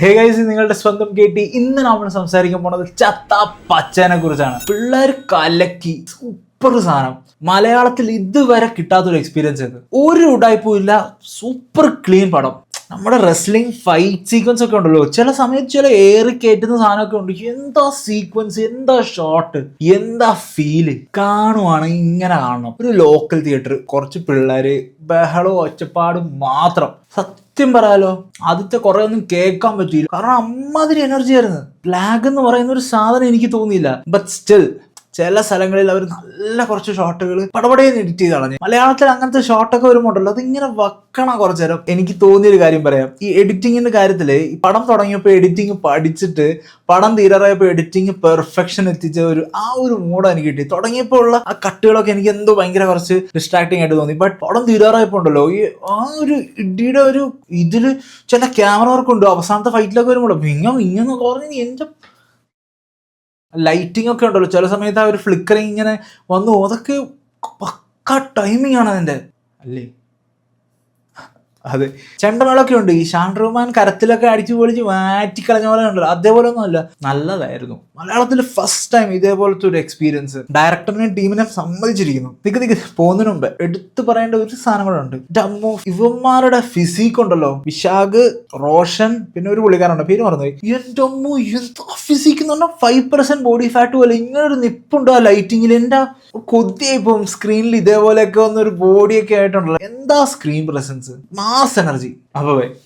Hey guys, നിങ്ങളുടെ സ്വന്തം കേട്ടി. ഇന്ന് നമ്മൾ സംസാരിക്കാൻ പോണത് ചത്ത പച്ചനെ കുറിച്ചാണ്. പിള്ളേർ കലക്കി സൂപ്പർ സാധനം. മലയാളത്തിൽ ഇതുവരെ കിട്ടാത്തൊരു എക്സ്പീരിയൻസ് ഇത്. ഒരു ഉടായ്പും ഇല്ല, സൂപ്പർ ക്ലീൻ പടം. നമ്മുടെ റെസ്ലിംഗ് ഫൈറ്റ് സീക്വൻസ് ഒക്കെ ഉണ്ടല്ലോ, ചില സമയത്ത് ചില ഏറി കയറ്റുന്ന സാധനമൊക്കെ ഉണ്ട്. എന്താ സീക്വൻസ്, എന്താ ഷോട്ട്, എന്താ ഫീല്. കാണുവാണ് ഇങ്ങനെ കാണണം. ഒരു ലോക്കൽ തിയേറ്റർ, കുറച്ച് പിള്ളേര്, ബഹളവും ഒച്ചപ്പാടും മാത്രം. സത്യം പറയാലോ, ആദ്യത്തെ കുറെ ഒന്നും കേൾക്കാൻ പറ്റിയില്ല. കാരണം അമ്മാതിരി എനർജി ആയിരുന്നു. ലാഗ് എന്ന് പറയുന്ന ഒരു സാധനം എനിക്ക് തോന്നിയില്ല. ബട്ട് സ്റ്റിൽ ചില സ്ഥലങ്ങളിൽ അവർ നല്ല കുറച്ച് ഷോട്ടുകൾ പടപടയെന്ന് എഡിറ്റ് ചെയ്ത് കളഞ്ഞു. മലയാളത്തിൽ അങ്ങനത്തെ ഷോട്ടൊക്കെ വരുമ്പോണ്ടല്ലോ, അതിങ്ങനെ വെക്കണം കുറച്ചു നേരം. എനിക്ക് തോന്നിയൊരു കാര്യം പറയാം. ഈ എഡിറ്റിങ്ങിന്റെ കാര്യത്തില് ഈ പടം തുടങ്ങിയപ്പോൾ എഡിറ്റിംഗ് പഠിച്ചിട്ട് പടം തീരാറായപ്പോൾ എഡിറ്റിംഗ് പെർഫെക്ഷൻ എത്തിച്ച ഒരു മൂഡ് എനിക്ക് കിട്ടി. തുടങ്ങിയപ്പോൾ ഉള്ള ആ കട്ടുകളൊക്കെ എനിക്ക് എന്തോ ഭയങ്കര കുറച്ച് ഡിസ്ട്രാക്ടിങ് ആയിട്ട് തോന്നി. ബട്ട് പടം തീരാറായപ്പോൾ ഉണ്ടല്ലോ, ഈ ആ ഒരു ഇടിയുടെ ഒരു ഇതില് ചില ക്യാമറ വർക്ക് ഉണ്ട്. അവസാനത്തെ ഫൈറ്റിലൊക്കെ വരുമ്പോഴോ ഇങ്ങനെ പറഞ്ഞ് എന്റെ ലൈറ്റിംഗ് ഒക്കെ ഉണ്ടല്ലോ, ചില സമയത്ത് ആ ഒരു ഫ്ലിക്കറിങ് ഇങ്ങനെ വന്നു. അതൊക്കെ പക്ക ടൈമിംഗ് ആണ് അതിന്റെ, അല്ലേ? അതെ, ചെണ്ടമേളൊക്കെ ഉണ്ട്. ഈ ഷാൻ റഹ്മാൻ കരത്തിലൊക്കെ അടിച്ചു പൊളിച്ച് മാറ്റിക്കളഞ്ഞ പോലെ ഉണ്ടല്ലോ, അതേപോലെ ഒന്നും അല്ല, നല്ലതായിരുന്നു. മലയാളത്തിൽ ഫസ്റ്റ് ടൈം ഇതേപോലത്തെ ഒരു എക്സ്പീരിയൻസ് ഡയറക്ടറിനെയും ടീമിനെയും സമ്മതിച്ചിരിക്കുന്നു. നിക്ക് പോകുന്നതിന് മുമ്പ് എടുത്തു പറയേണ്ട ഒരു സാധനങ്ങളുണ്ട്. ഡമ്മോ, ഇവന്മാരുടെ ഫിസിക് ഉണ്ടല്ലോ, വിശാഖ്, റോഷൻ, പിന്നെ ഒരു പുള്ളിക്കാരുണ്ട്, പേര് മറന്നു. എന്റെ അമ്മോ, എന്താ ഫിസിക് എന്ന് പറഞ്ഞാൽ 5% ബോഡി ഫാറ്റ് പോലെ ഇങ്ങനെ ഒരു നിപ്പുണ്ടോ ആ ലൈറ്റിങ്ങിൽ. എന്റെ കൊതിയായി പോകും സ്ക്രീനിൽ ഇതേപോലെയൊക്കെ വന്നൊരു ബോഡിയൊക്കെ ആയിട്ടുണ്ടല്ലോ. എന്താ സ്ക്രീൻ പ്രസൻസ്, മാസ് എനർജി. അപ്പൊ